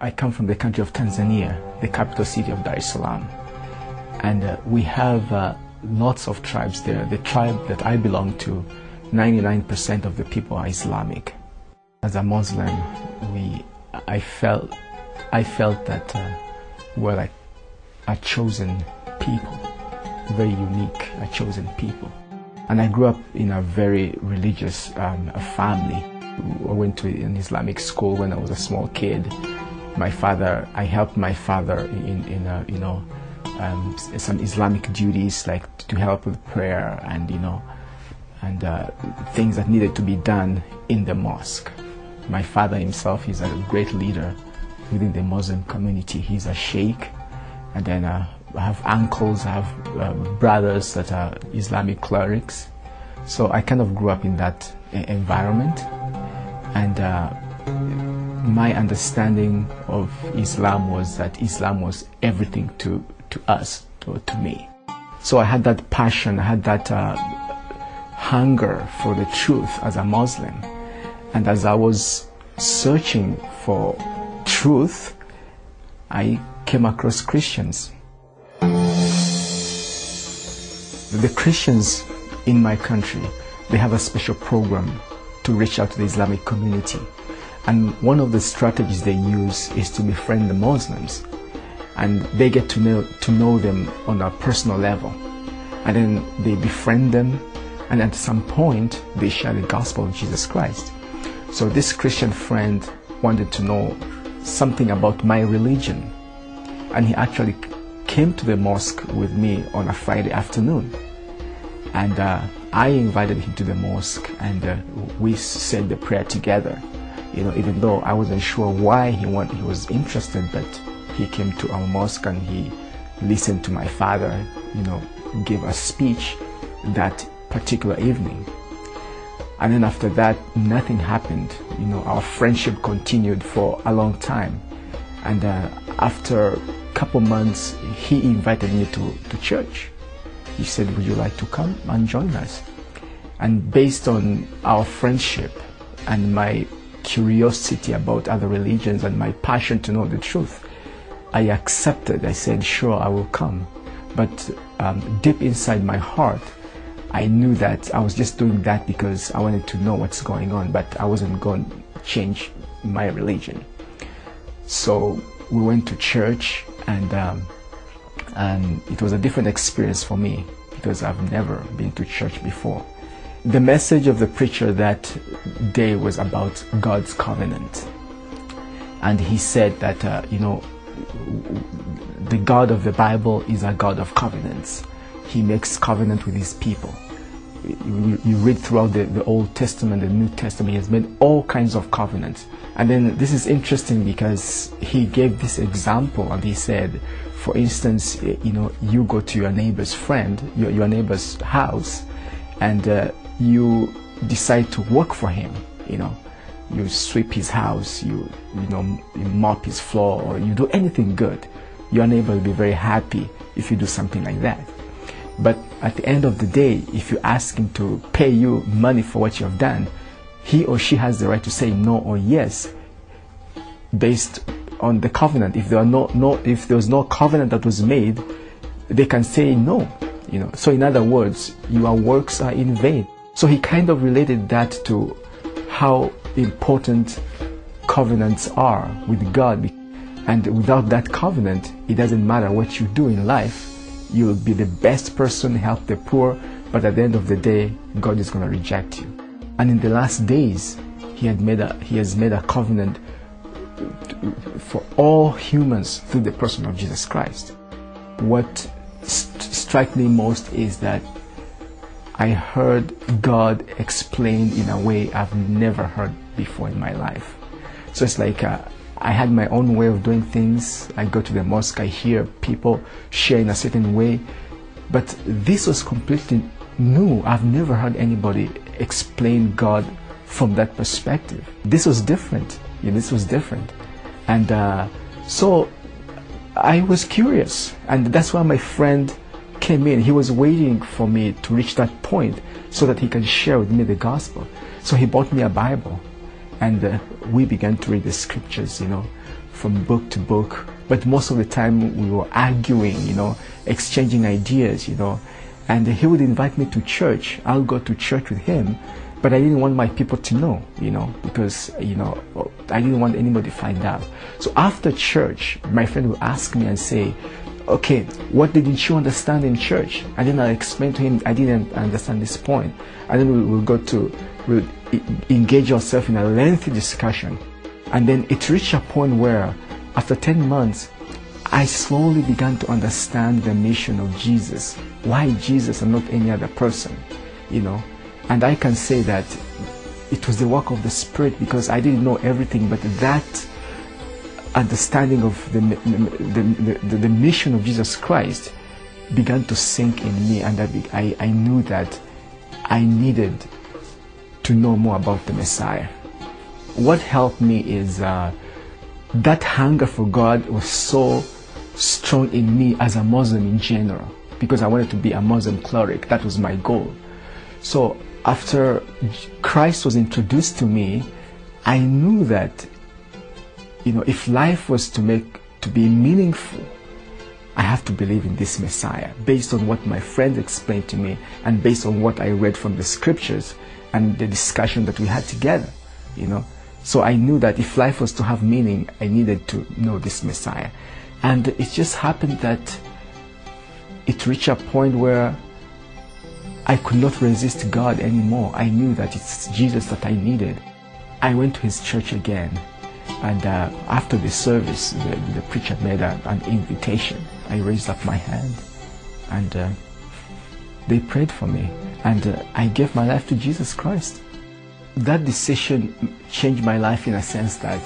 I come from the country of Tanzania, the capital city of Dar es Salaam. And we have lots of tribes there. The tribe that I belong to, 99% of the people are Islamic. As a Muslim, I felt that we're like a chosen people, very unique, a chosen people. And I grew up in a very religious family. I went to an Islamic school when I was a small kid. I helped my father in some Islamic duties, like to help with prayer and things that needed to be done in the mosque. My father himself is a great leader within the Muslim community. He's a sheikh, and then I have uncles, I have brothers that are Islamic clerics. So I kind of grew up in that environment, and my understanding of Islam was that Islam was everything to us, to me. So I had that passion, I had that hunger for the truth as a Muslim. And as I was searching for truth, I came across Christians. The Christians in my country, they have a special program to reach out to the Islamic community. And one of the strategies they use is to befriend the Muslims. And they get to know them on a personal level. And then they befriend them, and at some point, they share the gospel of Jesus Christ. So this Christian friend wanted to know something about my religion. And he actually came to the mosque with me on a Friday afternoon. And I invited him to the mosque, and we said the prayer together. Even though I wasn't sure why he was interested, but he came to our mosque and he listened to my father, give a speech that particular evening. And then after that, nothing happened. Our friendship continued for a long time. And after a couple months, he invited me to church. He said, "Would you like to come and join us?" And based on our friendship and my curiosity about other religions and my passion to know the truth, I accepted. I said, "Sure, I will come." But deep inside my heart, I knew that I was just doing that because I wanted to know what's going on, but I wasn't going to change my religion. So we went to church, and it was a different experience for me because I've never been to church before. The message of the preacher that day was about God's covenant. And he said that, the God of the Bible is a God of covenants. He makes covenant with his people. You read throughout the Old Testament, the New Testament, he has made all kinds of covenants. And then this is interesting because he gave this example, and he said, for instance, you go to your neighbor's friend, your neighbor's house, and you decide to work for him. You sweep his house, you mop his floor, or you do anything good. Your neighbor will be very happy if you do something like that. But at the end of the day, if you ask him to pay you money for what you have done, he or she has the right to say no or yes based on the covenant. If there was no covenant that was made, they can say no. So in other words, your works are in vain. So he kind of related that to how important covenants are with God. And without that covenant, it doesn't matter what you do in life. You'll be the best person, help the poor, but at the end of the day, God is going to reject you. And in the last days, he has made a covenant for all humans through the person of Jesus Christ. What struck me most is that I heard God explained in a way I've never heard before in my life. So it's like I had my own way of doing things. I go to the mosque, I hear people share in a certain way, but this was completely new. I've never heard anybody explain God from that perspective. This was different. This was different. And so I was curious, and that's why my friend came in. He was waiting for me to reach that point so that he can share with me the gospel. So he bought me a Bible, and we began to read the scriptures, from book to book, but most of the time we were arguing, exchanging ideas, and he would invite me to church. I'll go to church with him, but I didn't want my people to know, because, I didn't want anybody to find out. So after church, my friend would ask me and say, okay, what didn't you understand in church? And then I explained to him, I didn't understand this point. And then we'll engage ourselves in a lengthy discussion. And then it reached a point where, after 10 months, I slowly began to understand the mission of Jesus. Why Jesus and not any other person, And I can say that it was the work of the Spirit, because I didn't know everything, but that understanding of the mission of Jesus Christ began to sink in me, and I knew that I needed to know more about the Messiah. What helped me is that hunger for God was so strong in me as a Muslim in general, because I wanted to be a Muslim cleric. That was my goal. So after Christ was introduced to me, I knew that if life was to be meaningful, I have to believe in this Messiah, based on what my friends explained to me and based on what I read from the scriptures and the discussion that we had together, So I knew that if life was to have meaning, I needed to know this Messiah. And it just happened that it reached a point where I could not resist God anymore. I knew that it's Jesus that I needed. I went to his church again. And after the service, the preacher made an invitation. I raised up my hand, and they prayed for me, and I gave my life to Jesus Christ. That decision changed my life in a sense that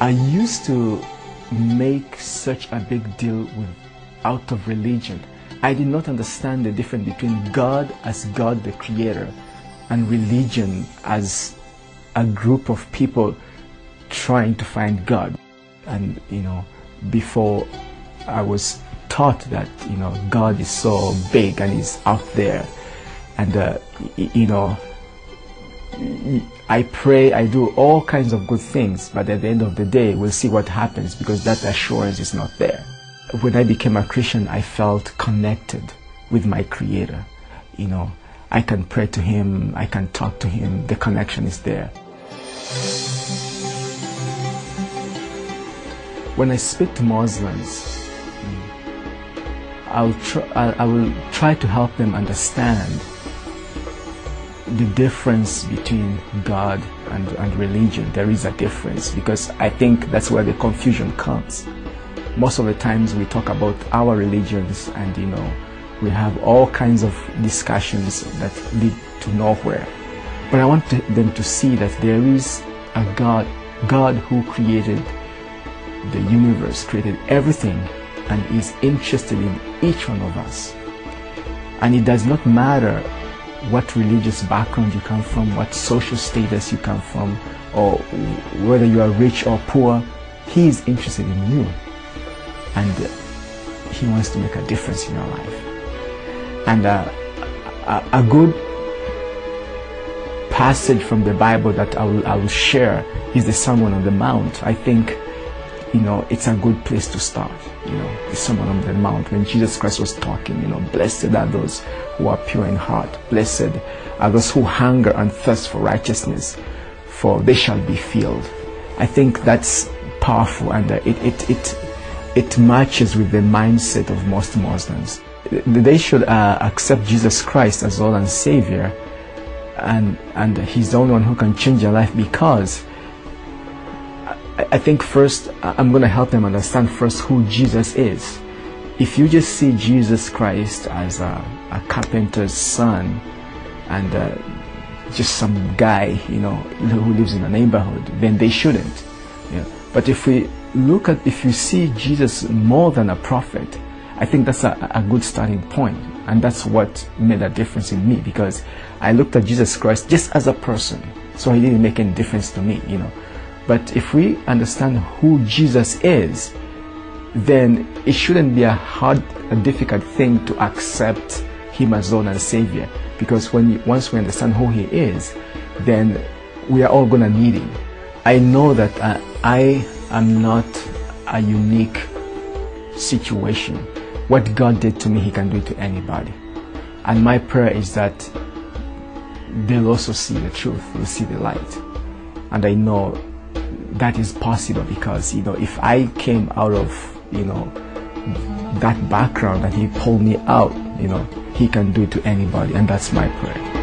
I used to make such a big deal out of religion. I did not understand the difference between God as God the Creator and religion as a group of people trying to find God. And before I was taught that God is so big and He's out there, and I pray, I do all kinds of good things, but at the end of the day we'll see what happens, because that assurance is not there. When I became a Christian, I felt connected with my Creator. I can pray to Him, I can talk to Him, the connection is there. When I speak to Muslims, I will try to help them understand the difference between God and religion. There is a difference, because I think that's where the confusion comes. Most of the times we talk about our religions, and we have all kinds of discussions that lead to nowhere. But I want them to see that there is a God who created the universe, created everything, and is interested in each one of us. And it does not matter what religious background you come from, what social status you come from, or whether you are rich or poor. He is interested in you, and He wants to make a difference in your life. And a good passage from the Bible that I will share is the Sermon on the Mount. I think it's a good place to start. The Sermon on the Mount, when Jesus Christ was talking, blessed are those who are pure in heart, blessed are those who hunger and thirst for righteousness, for they shall be filled. I think that's powerful, and it matches with the mindset of most Muslims. They should accept Jesus Christ as Lord and Savior, and He's the only one who can change their life, because I think first I'm going to help them understand first who Jesus is. If you just see Jesus Christ as a carpenter's son and just some guy who lives in a neighborhood, then they shouldn't. But if you see Jesus more than a prophet, I think that's a good starting point. And that's what made a difference in me, because I looked at Jesus Christ just as a person, so He didn't make any difference to me. But if we understand who Jesus is, then it shouldn't be a difficult thing to accept Him as Lord and Savior, because once we understand who He is, then we are all going to need Him. I know that I am not a unique situation. What God did to me, He can do it to anybody. And my prayer is that they'll also see the truth, they'll see the light. And I know that is possible because, if I came out of, that background and He pulled me out, He can do it to anybody, and that's my prayer.